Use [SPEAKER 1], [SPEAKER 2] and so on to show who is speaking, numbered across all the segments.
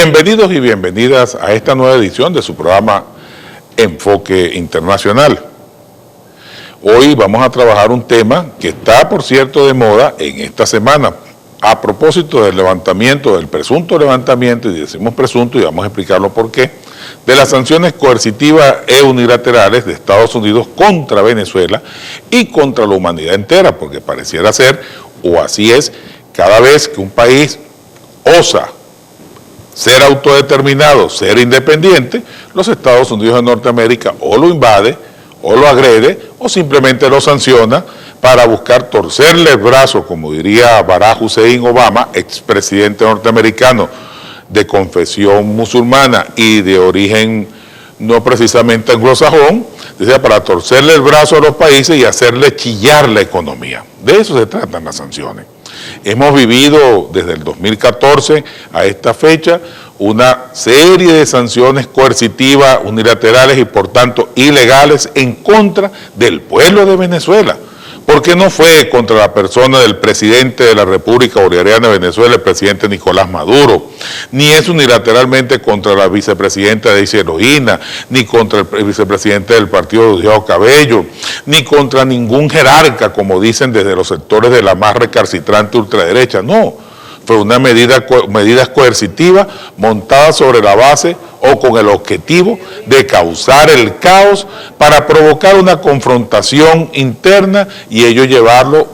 [SPEAKER 1] Bienvenidos y bienvenidas a esta nueva edición de su programa Enfoque Internacional. Hoy vamos a trabajar un tema que está, por cierto, de moda en esta semana. A propósito del levantamiento, del presunto levantamiento, y decimos presunto y vamos a explicarlo por qué, de las sanciones coercitivas e unilaterales de Estados Unidos contra Venezuela y contra la humanidad entera, porque pareciera ser, o así es, cada vez que un país osa ser autodeterminado, ser independiente, los Estados Unidos de Norteamérica o lo invade, o lo agrede, o simplemente lo sanciona para buscar torcerle el brazo, como diría Barack Hussein Obama, expresidente norteamericano de confesión musulmana y de origen no precisamente anglosajón, decía, para torcerle el brazo a los países y hacerle chillar la economía. De eso se tratan las sanciones. Hemos vivido desde el 2014 a esta fecha una serie de sanciones coercitivas, unilaterales y por tanto ilegales en contra del pueblo de Venezuela. Porque no fue contra la persona del presidente de la República Bolivariana de Venezuela, el presidente Nicolás Maduro, ni es unilateralmente contra la vicepresidenta Daisy Eloína, ni contra el vicepresidente del partido Diosdado Cabello, ni contra ningún jerarca, como dicen desde los sectores de la más recalcitrante ultraderecha, no. Fue una medidas coercitivas montadas sobre la base o con el objetivo de causar el caos para provocar una confrontación interna y ello llevarlo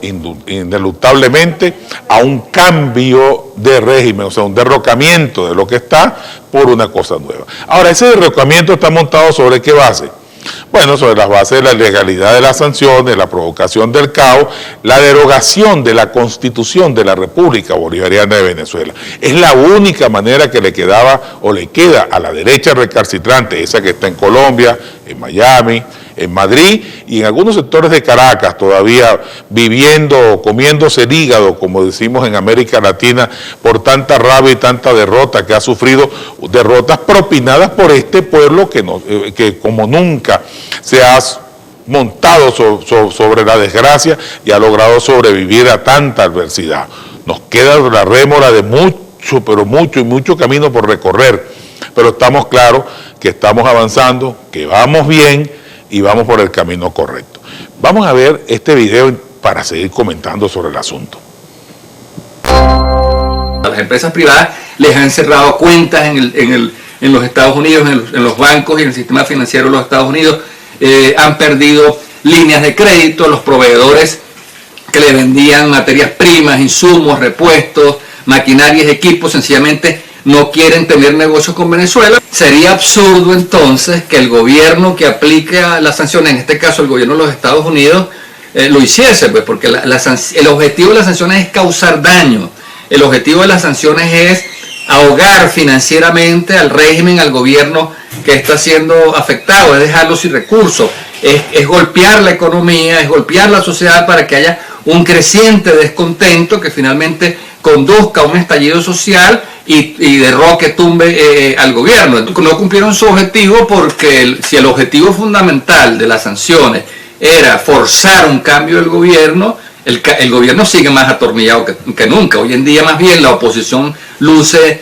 [SPEAKER 1] ineluctablemente a un cambio de régimen, o sea, un derrocamiento de lo que está por una cosa nueva. Ahora, ese derrocamiento está montado ¿sobre qué base? Bueno, sobre las bases de la legalidad de las sanciones, la provocación del caos, la derogación de la Constitución de la República Bolivariana de Venezuela. Es la única manera que le quedaba o le queda a la derecha recalcitrante, esa que está en Colombia, en Miami, en Madrid y en algunos sectores de Caracas todavía viviendo, comiéndose el hígado, como decimos en América Latina, por tanta rabia y tanta derrota que ha sufrido, derrotas propinadas por este pueblo que como nunca se ha montado sobre la desgracia y ha logrado sobrevivir a tanta adversidad. Nos queda la rémora de mucho, pero mucho camino por recorrer, pero estamos claros que estamos avanzando, que vamos bien, y vamos por el camino correcto. Vamos a ver este video para seguir comentando sobre el asunto.
[SPEAKER 2] A las empresas privadas les han cerrado cuentas en los Estados Unidos, en los bancos y en el sistema financiero de los Estados Unidos. Han perdido líneas de crédito, los proveedores que le vendían materias primas, insumos, repuestos, maquinarias, equipos, sencillamente no quieren tener negocios con Venezuela. Sería absurdo entonces que el gobierno que aplica las sanciones, en este caso el gobierno de los Estados Unidos, lo hiciese, pues, porque el objetivo de las sanciones es causar daño. El objetivo de las sanciones es ahogar financieramente al régimen, al gobierno que está siendo afectado, es dejarlo sin recursos, es golpear la economía, es golpear la sociedad para que haya un creciente descontento que finalmente conduzca a un estallido social y derroque, tumbe al gobierno. No cumplieron su objetivo porque si el objetivo fundamental de las sanciones era forzar un cambio del gobierno, el gobierno sigue más atornillado que nunca. Hoy en día más bien la oposición luce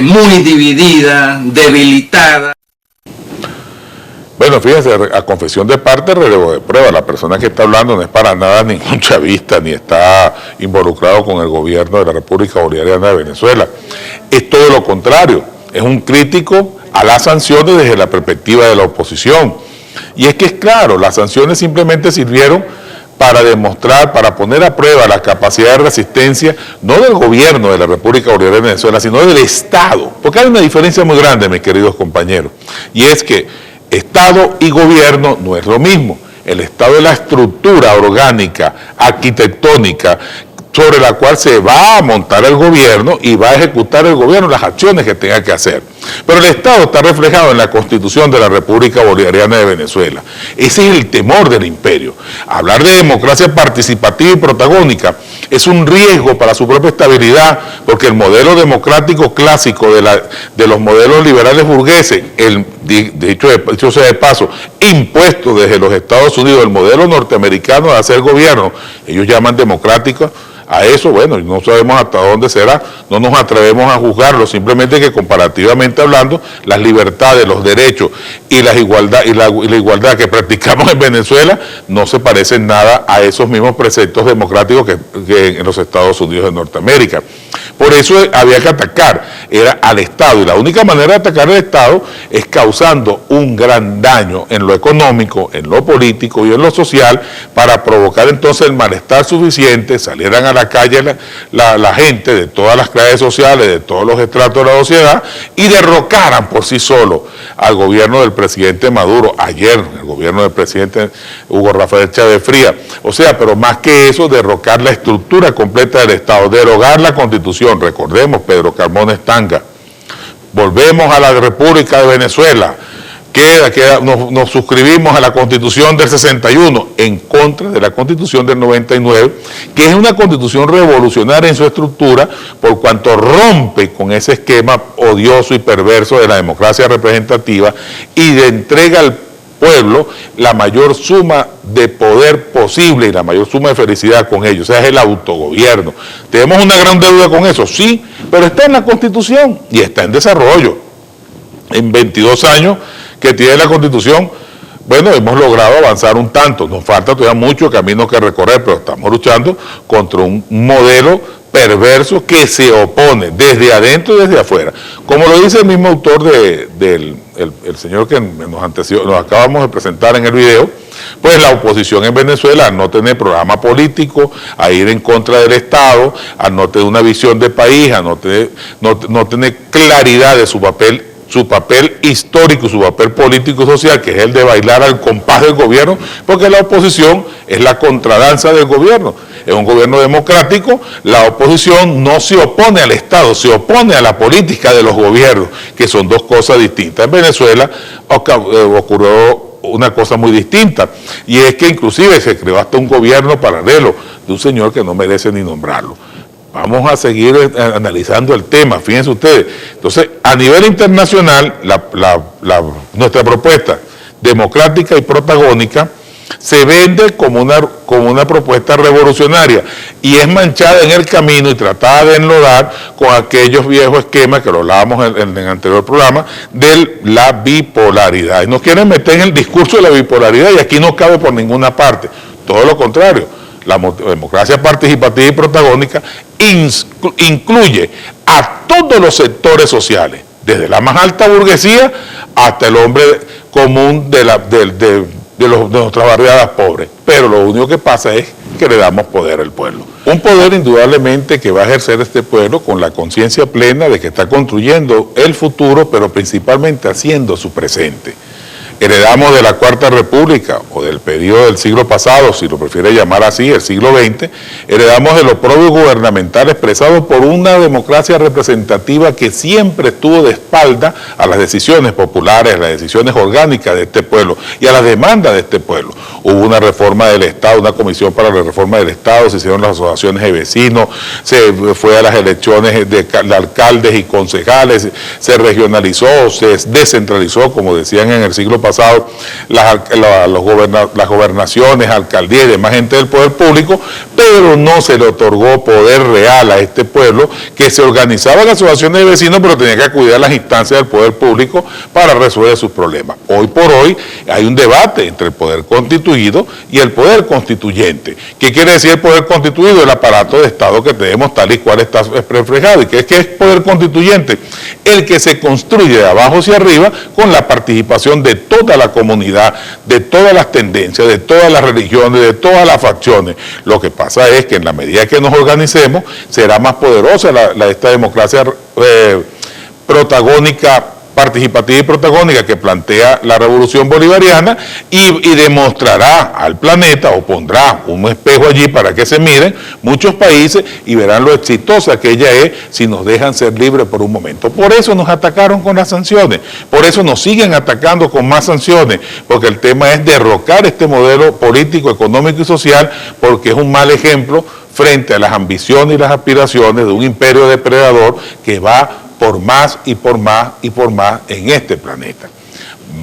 [SPEAKER 2] muy dividida, debilitada.
[SPEAKER 1] Bueno, fíjense, a confesión de parte, relevo de prueba. La persona que está hablando no es para nada ningún chavista, ni está involucrado con el gobierno de la República Bolivariana de Venezuela. Es todo lo contrario, es un crítico a las sanciones desde la perspectiva de la oposición. Y es que es claro, las sanciones simplemente sirvieron para demostrar, para poner a prueba la capacidad de resistencia, no del gobierno de la República Bolivariana de Venezuela, sino del Estado. Porque hay una diferencia muy grande, mis queridos compañeros, y es que Estado y gobierno no es lo mismo. El Estado es la estructura orgánica, arquitectónica, sobre la cual se va a montar el gobierno y va a ejecutar el gobierno las acciones que tenga que hacer. Pero el Estado está reflejado en la Constitución de la República Bolivariana de Venezuela. Ese es el temor del imperio. Hablar de democracia participativa y protagónica es un riesgo para su propia estabilidad, porque el modelo democrático clásico de los modelos liberales burgueses, dicho sea de paso, impuesto desde los Estados Unidos, el modelo norteamericano de hacer gobierno, ellos llaman democrático. A eso, bueno, no sabemos hasta dónde será, no nos atrevemos a juzgarlo, simplemente que comparativamente hablando, las libertades, los derechos y la igualdad que practicamos en Venezuela no se parecen nada a esos mismos preceptos democráticos que en los Estados Unidos de Norteamérica. Por eso había que atacar, era al Estado, y la única manera de atacar al Estado es causando un gran daño en lo económico, en lo político y en lo social, para provocar entonces el malestar suficiente, salieran a la calle la gente de todas las clases sociales, de todos los estratos de la sociedad, y derrocaran por sí solo al gobierno del presidente Maduro, ayer el gobierno del presidente Hugo Rafael Chávez Frías. O sea, pero más que eso, derrocar la estructura completa del Estado, derogar la Constitución. Recordemos, Pedro Carmona Tanga, volvemos a la República de Venezuela, nos suscribimos a la Constitución del 61 en contra de la Constitución del 99, que es una Constitución revolucionaria en su estructura, por cuanto rompe con ese esquema odioso y perverso de la democracia representativa y le entrega al pueblo la mayor suma de poder posible y la mayor suma de felicidad con ello, o sea, es el autogobierno. ¿Tenemos una gran deuda con eso? Sí, pero está en la Constitución y está en desarrollo. En 22 años que tiene la Constitución, bueno, hemos logrado avanzar un tanto, nos falta todavía mucho camino que recorrer, pero estamos luchando contra un modelo perverso que se opone desde adentro y desde afuera. Como lo dice el mismo autor el señor que nos acabamos de presentar en el video, pues la oposición en Venezuela, al no tener programa político, a ir en contra del Estado, a no tener una visión de país, a no tener claridad de su papel histórico, su papel político y social, que es el de bailar al compás del gobierno, porque la oposición es la contradanza del gobierno. Es un gobierno democrático, la oposición no se opone al Estado, se opone a la política de los gobiernos, que son dos cosas distintas. En Venezuela ocurrió una cosa muy distinta, y es que inclusive se creó hasta un gobierno paralelo de un señor que no merece ni nombrarlo. Vamos a seguir analizando el tema, fíjense ustedes. Entonces, a nivel internacional, nuestra propuesta democrática y protagónica se vende como una propuesta revolucionaria y es manchada en el camino y tratada de enlodar con aquellos viejos esquemas que lo hablábamos en el anterior programa de la bipolaridad. Y nos quieren meter en el discurso de la bipolaridad y aquí no cabe por ninguna parte, todo lo contrario. La democracia participativa y protagónica incluye a todos los sectores sociales, desde la más alta burguesía hasta el hombre común de nuestras barriadas pobres. Pero lo único que pasa es que le damos poder al pueblo. Un poder indudablemente que va a ejercer este pueblo con la conciencia plena de que está construyendo el futuro, pero principalmente haciendo su presente. Heredamos de la Cuarta República, o del periodo del siglo pasado, si lo prefiere llamar así, el siglo XX, heredamos de los propios gubernamentales expresados por una democracia representativa que siempre estuvo de espalda a las decisiones populares, a las decisiones orgánicas de este pueblo y a las demandas de este pueblo. Hubo una reforma del Estado, una comisión para la reforma del Estado, se hicieron las asociaciones de vecinos, se fue a las elecciones de alcaldes y concejales, se regionalizó, se descentralizó, como decían en el siglo pasado, las gobernaciones, alcaldías y demás gente del poder público, pero no se le otorgó poder real a este pueblo que se organizaba en asociaciones de vecinos, pero tenía que acudir a las instancias del poder público para resolver sus problemas. Hoy por hoy hay un debate entre el poder constituido y el poder constituyente. ¿Qué quiere decir el poder constituido? El aparato de Estado que tenemos tal y cual está reflejado. ¿Y qué es poder constituyente? El que se construye de abajo hacia arriba con la participación de toda la comunidad, de todas las tendencias, de todas las religiones, de todas las facciones. Lo que pasa es que en la medida que nos organicemos, será más poderosa esta democracia protagónica participativa y protagónica que plantea la revolución bolivariana y demostrará al planeta o pondrá un espejo allí para que se miren muchos países y verán lo exitosa que ella es si nos dejan ser libres por un momento. Por eso nos atacaron con las sanciones, por eso nos siguen atacando con más sanciones, porque el tema es derrocar este modelo político, económico y social, porque es un mal ejemplo frente a las ambiciones y las aspiraciones de un imperio depredador que va por más y por más y por más en este planeta.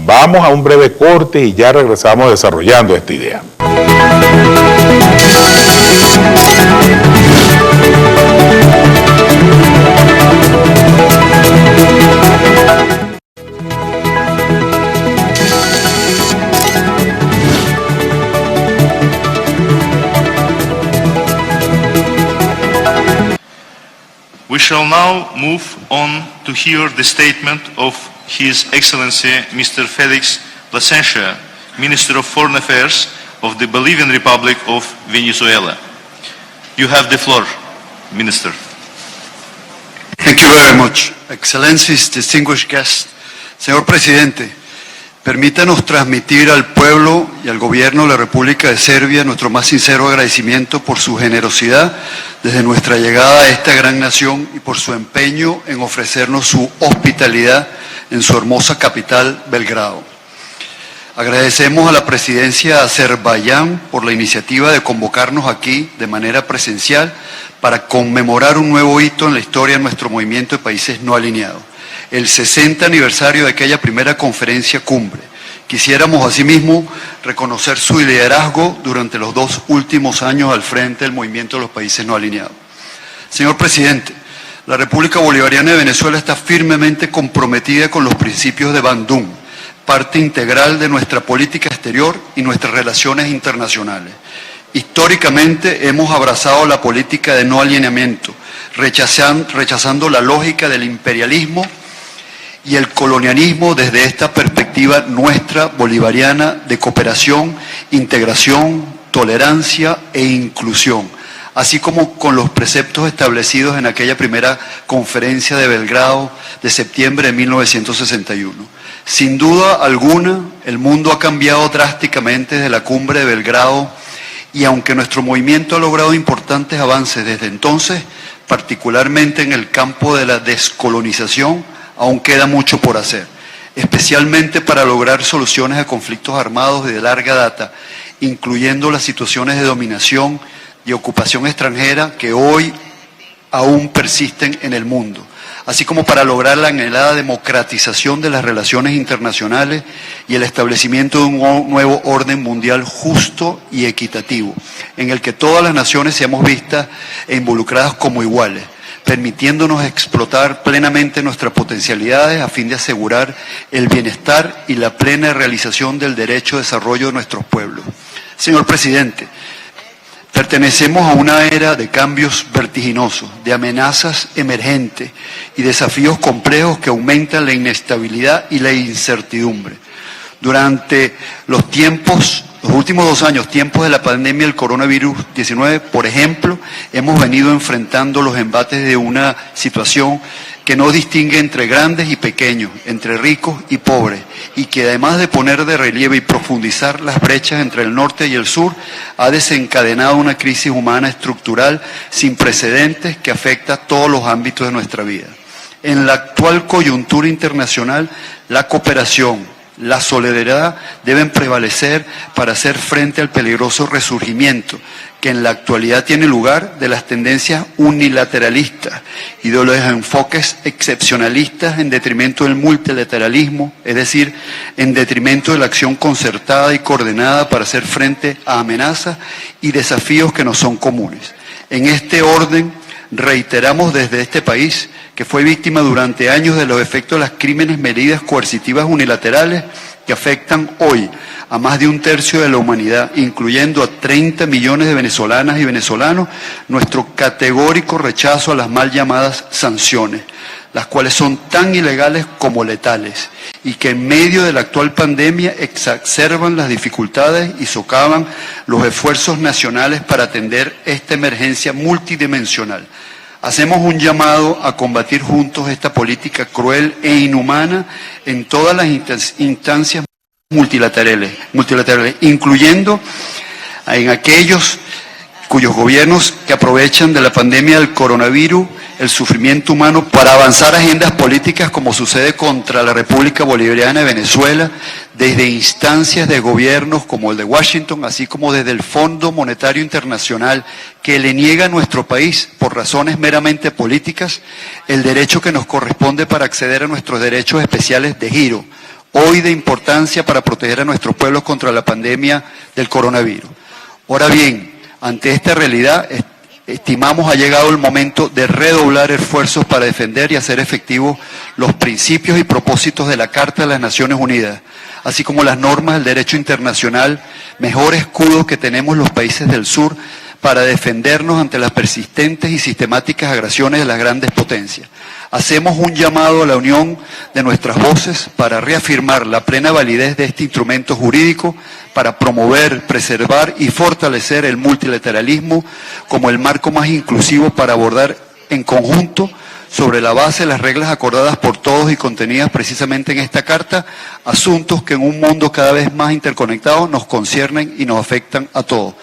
[SPEAKER 1] Vamos a un breve corte y ya regresamos desarrollando esta idea.
[SPEAKER 3] We shall now move on to hear the statement of His Excellency Mr. Felix Plasencia, Minister of Foreign Affairs of the Bolivian Republic of Venezuela. You have the floor, Minister.
[SPEAKER 4] Thank you very much. Excellencies, distinguished guests. Señor Presidente, permítanos transmitir al pueblo y al gobierno de la República de Serbia nuestro más sincero agradecimiento por su generosidad desde nuestra llegada a esta gran nación y por su empeño en ofrecernos su hospitalidad en su hermosa capital, Belgrado. Agradecemos a la presidencia de Azerbaiyán por la iniciativa de convocarnos aquí de manera presencial para conmemorar un nuevo hito en la historia de nuestro movimiento de países no alineados, el 60 aniversario de aquella primera conferencia cumbre. Quisiéramos asimismo reconocer su liderazgo durante los 2 últimos años al frente del movimiento de los países no alineados. Señor Presidente, la República Bolivariana de Venezuela está firmemente comprometida con los principios de Bandung, parte integral de nuestra política exterior y nuestras relaciones internacionales. Históricamente hemos abrazado la política de no alineamiento, rechazando la lógica del imperialismo y el colonialismo desde esta perspectiva nuestra bolivariana de cooperación, integración, tolerancia e inclusión, así como con los preceptos establecidos en aquella primera conferencia de Belgrado de septiembre de 1961. Sin duda alguna, el mundo ha cambiado drásticamente desde la cumbre de Belgrado y aunque nuestro movimiento ha logrado importantes avances desde entonces, particularmente en el campo de la descolonización, aún queda mucho por hacer, especialmente para lograr soluciones a conflictos armados de larga data, incluyendo las situaciones de dominación y ocupación extranjera que hoy aún persisten en el mundo, así como para lograr la anhelada democratización de las relaciones internacionales y el establecimiento de un nuevo orden mundial justo y equitativo, en el que todas las naciones seamos vistas e involucradas como iguales, permitiéndonos explotar plenamente nuestras potencialidades a fin de asegurar el bienestar y la plena realización del derecho de desarrollo de nuestros pueblos. Señor Presidente, pertenecemos a una era de cambios vertiginosos, de amenazas emergentes y desafíos complejos que aumentan la inestabilidad y la incertidumbre. Durante los últimos 2 años, tiempos de la pandemia del coronavirus 19, por ejemplo, hemos venido enfrentando los embates de una situación que no distingue entre grandes y pequeños, entre ricos y pobres, y que además de poner de relieve y profundizar las brechas entre el norte y el sur, ha desencadenado una crisis humana estructural sin precedentes que afecta a todos los ámbitos de nuestra vida. En la actual coyuntura internacional, la cooperación, la solidaridad deben prevalecer para hacer frente al peligroso resurgimiento que en la actualidad tiene lugar de las tendencias unilateralistas y de los enfoques excepcionalistas en detrimento del multilateralismo, es decir, en detrimento de la acción concertada y coordinada para hacer frente a amenazas y desafíos que nos son comunes. En este orden, reiteramos desde este país que fue víctima durante años de los efectos de las crímenes, medidas coercitivas unilaterales que afectan hoy a más de 1/3 de la humanidad, incluyendo a 30 millones de venezolanas y venezolanos, nuestro categórico rechazo a las mal llamadas sanciones, las cuales son tan ilegales como letales y que en medio de la actual pandemia exacerban las dificultades y socavan los esfuerzos nacionales para atender esta emergencia multidimensional. Hacemos un llamado a combatir juntos esta política cruel e inhumana en todas las instancias multilaterales, incluyendo en aquellos cuyos gobiernos que aprovechan de la pandemia del coronavirus, el sufrimiento humano, para avanzar agendas políticas como sucede contra la República Bolivariana de Venezuela, desde instancias de gobiernos como el de Washington, así como desde el Fondo Monetario Internacional, que le niega a nuestro país, por razones meramente políticas, el derecho que nos corresponde para acceder a nuestros derechos especiales de giro, hoy de importancia para proteger a nuestros pueblos contra la pandemia del coronavirus. Ahora bien, ante esta realidad, estimamos ha llegado el momento de redoblar esfuerzos para defender y hacer efectivos los principios y propósitos de la Carta de las Naciones Unidas, así como las normas del derecho internacional, mejor escudo que tenemos los países del sur para defendernos ante las persistentes y sistemáticas agresiones de las grandes potencias. Hacemos un llamado a la unión de nuestras voces para reafirmar la plena validez de este instrumento jurídico, para promover, preservar y fortalecer el multilateralismo como el marco más inclusivo para abordar en conjunto, sobre la base de las reglas acordadas por todos y contenidas precisamente en esta carta, asuntos que en un mundo cada vez más interconectado nos conciernen y nos afectan a todos.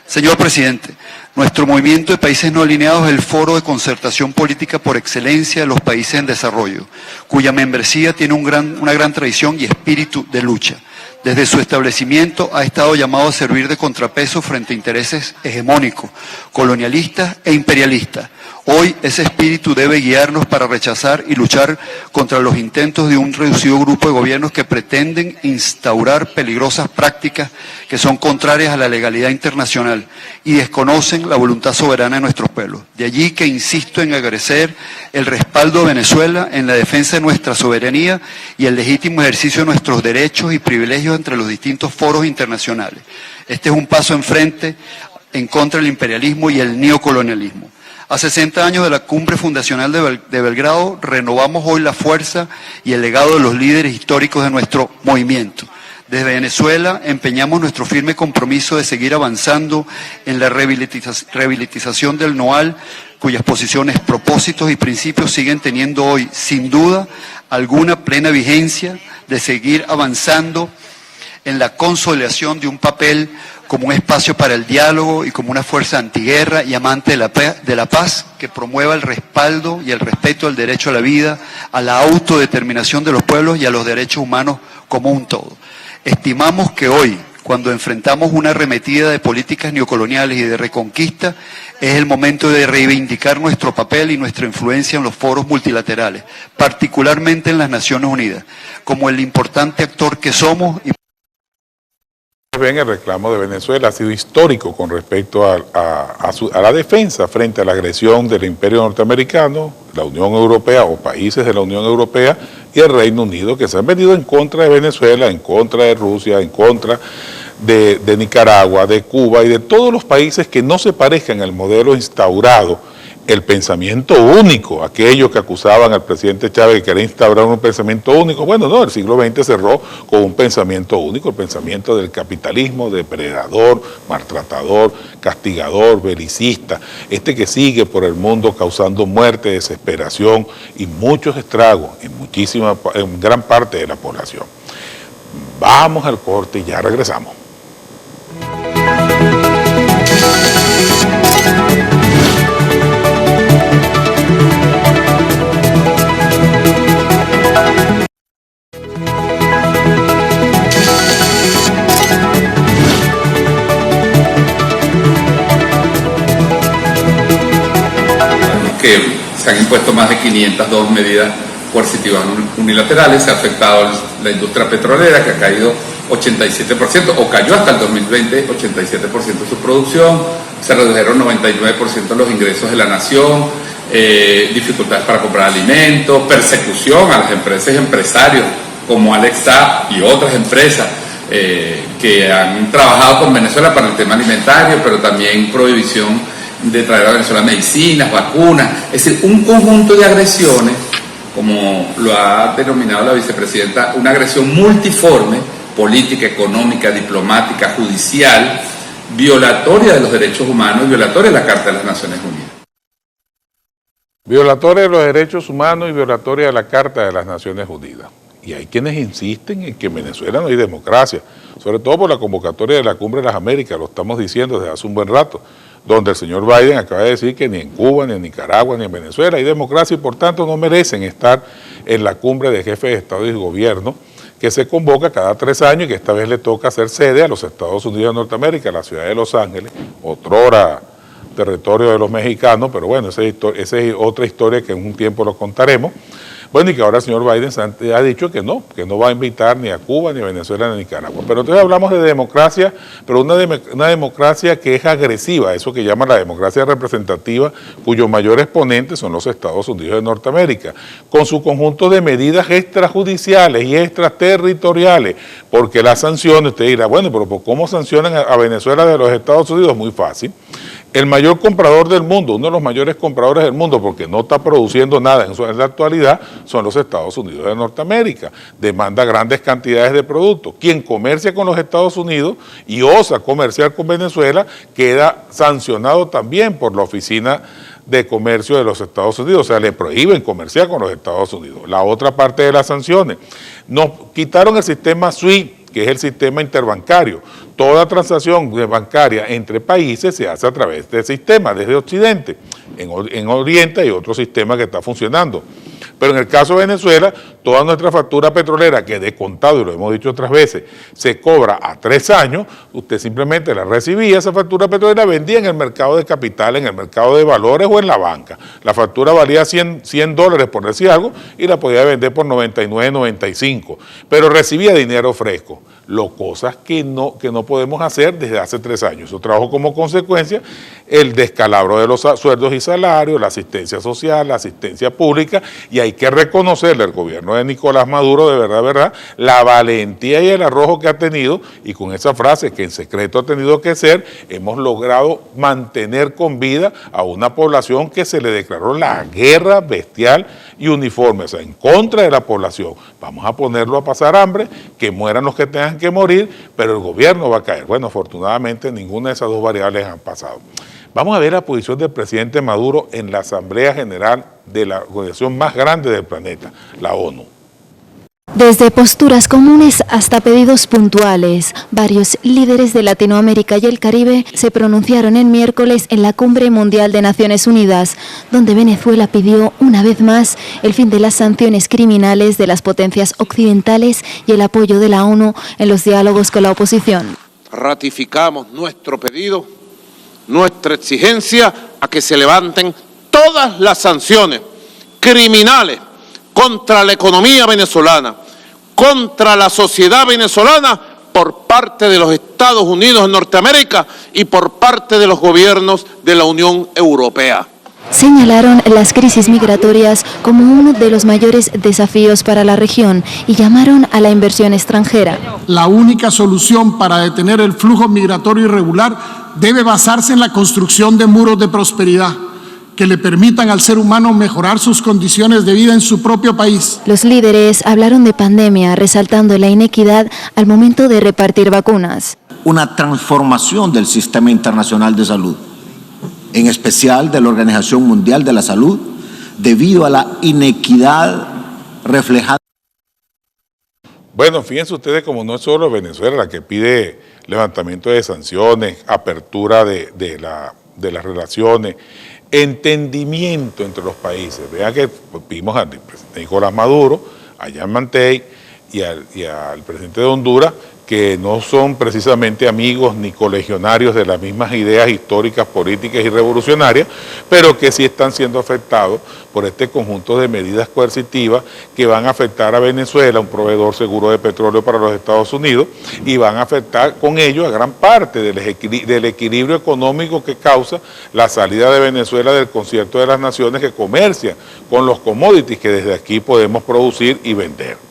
[SPEAKER 4] Señor Presidente, nuestro movimiento de países no alineados es el foro de concertación política por excelencia de los países en desarrollo, cuya membresía tiene una gran tradición y espíritu de lucha. Desde su establecimiento ha estado llamado a servir de contrapeso frente a intereses hegemónicos, colonialistas e imperialistas. Hoy ese espíritu debe guiarnos para rechazar y luchar contra los intentos de un reducido grupo de gobiernos que pretenden instaurar peligrosas prácticas que son contrarias a la legalidad internacional y desconocen la voluntad soberana de nuestros pueblos. De allí que insisto en agradecer el respaldo de Venezuela en la defensa de nuestra soberanía y el legítimo ejercicio de nuestros derechos y privilegios entre los distintos foros internacionales. Este es un paso enfrente en contra del imperialismo y el neocolonialismo. A 60 años de la cumbre fundacional de Belgrado, renovamos hoy la fuerza y el legado de los líderes históricos de nuestro movimiento. Desde Venezuela empeñamos nuestro firme compromiso de seguir avanzando en la rehabilitación del NOAL, cuyas posiciones, propósitos y principios siguen teniendo hoy, sin duda alguna, plena vigencia, de seguir avanzando en la consolidación de un papel como un espacio para el diálogo y como una fuerza antiguerra y amante de la paz que promueva el respaldo y el respeto al derecho a la vida, a la autodeterminación de los pueblos y a los derechos humanos como un todo. Estimamos que hoy, cuando enfrentamos una arremetida de políticas neocoloniales y de reconquista, es el momento de reivindicar nuestro papel y nuestra influencia en los foros multilaterales, particularmente en las Naciones Unidas, como el importante actor que somos.
[SPEAKER 1] Ven, el reclamo de Venezuela ha sido histórico con respecto a la defensa frente a la agresión del Imperio Norteamericano, la Unión Europea o países de la Unión Europea y el Reino Unido, que se han venido en contra de Venezuela, en contra de Rusia, en contra de Nicaragua, de Cuba y de todos los países que no se parezcan al modelo instaurado, el pensamiento único, aquellos que acusaban al presidente Chávez que quería instaurar un pensamiento único. Bueno, no, el siglo XX cerró con un pensamiento único, el pensamiento del capitalismo, depredador, maltratador, castigador, belicista, este que sigue por el mundo causando muerte, desesperación y muchos estragos en gran parte de la población. Vamos al corte y ya regresamos.
[SPEAKER 2] Que se han impuesto más de 502 medidas coercitivas unilaterales, se ha afectado la industria petrolera, que ha caído 87%, o cayó hasta el 2020 87% de su producción, se redujeron 99% los ingresos de la nación, dificultades para comprar alimentos, persecución a las empresas y empresarios como Alex Saab y otras empresas que han trabajado con Venezuela para el tema alimentario, pero también prohibición de traer a Venezuela medicinas, vacunas, es decir, un conjunto de agresiones, como lo ha denominado la vicepresidenta, una agresión multiforme, política, económica, diplomática, judicial, violatoria de los derechos humanos y violatoria de la Carta de las Naciones Unidas.
[SPEAKER 1] Violatoria de los derechos humanos y violatoria de la Carta de las Naciones Unidas. Y hay quienes insisten en que en Venezuela no hay democracia, sobre todo por la convocatoria de la Cumbre de las Américas, lo estamos diciendo desde hace un buen rato, donde el señor Biden acaba de decir que ni en Cuba, ni en Nicaragua, ni en Venezuela hay democracia y por tanto no merecen estar en la Cumbre de Jefes de Estado y Gobierno que se convoca cada 3 años y que esta vez le toca hacer sede a los Estados Unidos de Norteamérica, a la ciudad de Los Ángeles, otrora territorio de los mexicanos, pero bueno, esa es otra historia que en un tiempo lo contaremos. Bueno, y que ahora el señor Biden ha dicho que no va a invitar ni a Cuba, ni a Venezuela, ni a Nicaragua. Pero entonces hablamos de democracia, pero una democracia que es agresiva, eso que llama la democracia representativa, cuyo mayor exponente son los Estados Unidos de Norteamérica, con su conjunto de medidas extrajudiciales y extraterritoriales, porque las sanciones, usted dirá, bueno, pero ¿cómo sancionan a Venezuela de los Estados Unidos? Muy fácil. El mayor comprador del mundo, uno de los mayores compradores del mundo, porque no está produciendo nada en la actualidad, son los Estados Unidos de Norteamérica. Demanda grandes cantidades de productos. Quien comercia con los Estados Unidos y osa comerciar con Venezuela, queda sancionado también por la Oficina de Comercio de los Estados Unidos, o sea, le prohíben comerciar con los Estados Unidos. La otra parte de las sanciones, nos quitaron el sistema SWIFT, que es el sistema interbancario. Toda transacción bancaria entre países se hace a través del sistema, desde Occidente. En Oriente hay otro sistema que está funcionando. Pero en el caso de Venezuela, toda nuestra factura petrolera, que de contado, y lo hemos dicho otras veces, se cobra a 3 años, usted simplemente la recibía, esa factura petrolera, vendía en el mercado de capital, en el mercado de valores o en la banca. La factura valía $100 por decir algo, y la podía vender por 99, 95, pero recibía dinero fresco. Cosas que no podemos hacer desde hace 3 años. Eso trajo como consecuencia el descalabro de los sueldos y salarios, la asistencia social, la asistencia pública, y hay que reconocerle al gobierno de Nicolás Maduro, de verdad, la valentía y el arrojo que ha tenido, y con esa frase que en secreto ha tenido que ser, hemos logrado mantener con vida a una población que se le declaró la guerra bestial y uniforme, o sea, en contra de la población. Vamos a ponerlo a pasar hambre, que mueran los que tengan que morir, pero el gobierno va a caer. Bueno, afortunadamente ninguna de esas dos variables han pasado. Vamos a ver la posición del presidente Maduro en la Asamblea General de la organización más grande del planeta, la ONU.
[SPEAKER 5] Desde posturas comunes hasta pedidos puntuales, varios líderes de Latinoamérica y el Caribe se pronunciaron el miércoles en la Cumbre Mundial de Naciones Unidas, donde Venezuela pidió una vez más el fin de las sanciones criminales de las potencias occidentales y el apoyo de la ONU en los diálogos con la oposición.
[SPEAKER 6] Ratificamos nuestro pedido, nuestra exigencia a que se levanten todas las sanciones criminales contra la economía venezolana, contra la sociedad venezolana por parte de los Estados Unidos de Norteamérica y por parte de los gobiernos de la Unión Europea.
[SPEAKER 5] Señalaron las crisis migratorias como uno de los mayores desafíos para la región y llamaron a la inversión extranjera.
[SPEAKER 7] La única solución para detener el flujo migratorio irregular debe basarse en la construcción de muros de prosperidad que le permitan al ser humano mejorar sus condiciones de vida en su propio país.
[SPEAKER 5] Los líderes hablaron de pandemia, resaltando la inequidad al momento de repartir vacunas.
[SPEAKER 8] Una transformación del sistema internacional de salud, en especial de la Organización Mundial de la Salud, debido a la inequidad reflejada.
[SPEAKER 1] Bueno, fíjense ustedes como no es solo Venezuela la que pide levantamiento de sanciones, apertura de las relaciones, entendimiento entre los países. Vean que vimos al presidente Nicolás Maduro, a Jan Mantei y al presidente de Honduras, que no son precisamente amigos ni colegionarios de las mismas ideas históricas, políticas y revolucionarias, pero que sí están siendo afectados por este conjunto de medidas coercitivas que van a afectar a Venezuela, un proveedor seguro de petróleo para los Estados Unidos, y van a afectar con ello a gran parte del equilibrio económico que causa la salida de Venezuela del concierto de las naciones que comercian con los commodities que desde aquí podemos producir y vender.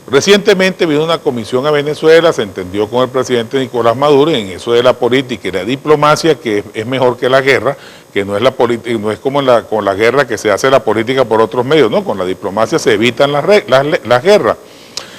[SPEAKER 1] Recientemente vino una comisión a Venezuela, se entendió con el presidente Nicolás Maduro, y en eso de la política y la diplomacia, que es mejor que la guerra, que no es la política, no es como con la guerra que se hace la política por otros medios, no, con la diplomacia se evitan las guerras.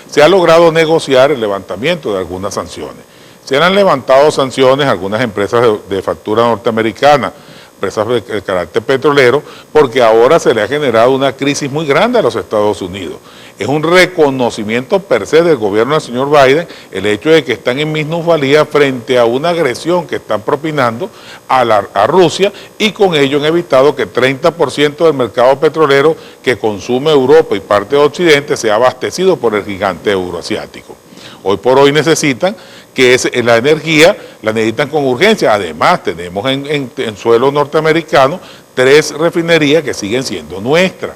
[SPEAKER 1] Se ha logrado negociar el levantamiento de algunas sanciones. Se han levantado sanciones a algunas empresas de factura norteamericana, empresas de carácter petrolero, porque ahora se le ha generado una crisis muy grande a los Estados Unidos. Es un reconocimiento per se del gobierno del señor Biden el hecho de que están en minusvalía frente a una agresión que están propinando a Rusia, y con ello han evitado que 30% del mercado petrolero que consume Europa y parte de Occidente sea abastecido por el gigante euroasiático. Hoy por hoy necesitan que la energía la necesitan con urgencia. Además, tenemos en suelo norteamericano 3 refinerías que siguen siendo nuestras,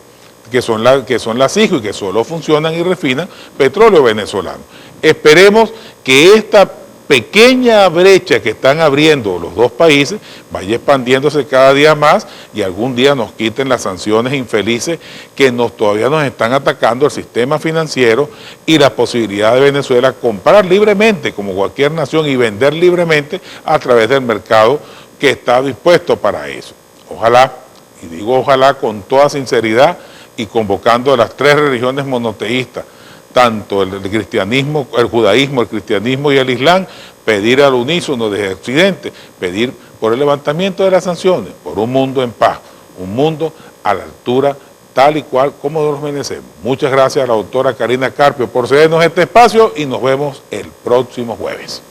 [SPEAKER 1] que son las IJO, y que solo funcionan y refinan petróleo venezolano. Esperemos que esta pequeña brecha que están abriendo los dos países vaya expandiéndose cada día más, y algún día nos quiten las sanciones infelices que todavía nos están atacando el sistema financiero y la posibilidad de Venezuela comprar libremente como cualquier nación y vender libremente a través del mercado que está dispuesto para eso. Ojalá, y digo ojalá con toda sinceridad, y convocando a las 3 religiones monoteístas, tanto el cristianismo, el judaísmo, el cristianismo y el islam, pedir al unísono desde Occidente, pedir por el levantamiento de las sanciones, por un mundo en paz, un mundo a la altura tal y cual como nos merecemos. Muchas gracias a la doctora Karina Carpio por cedernos este espacio, y nos vemos el próximo jueves.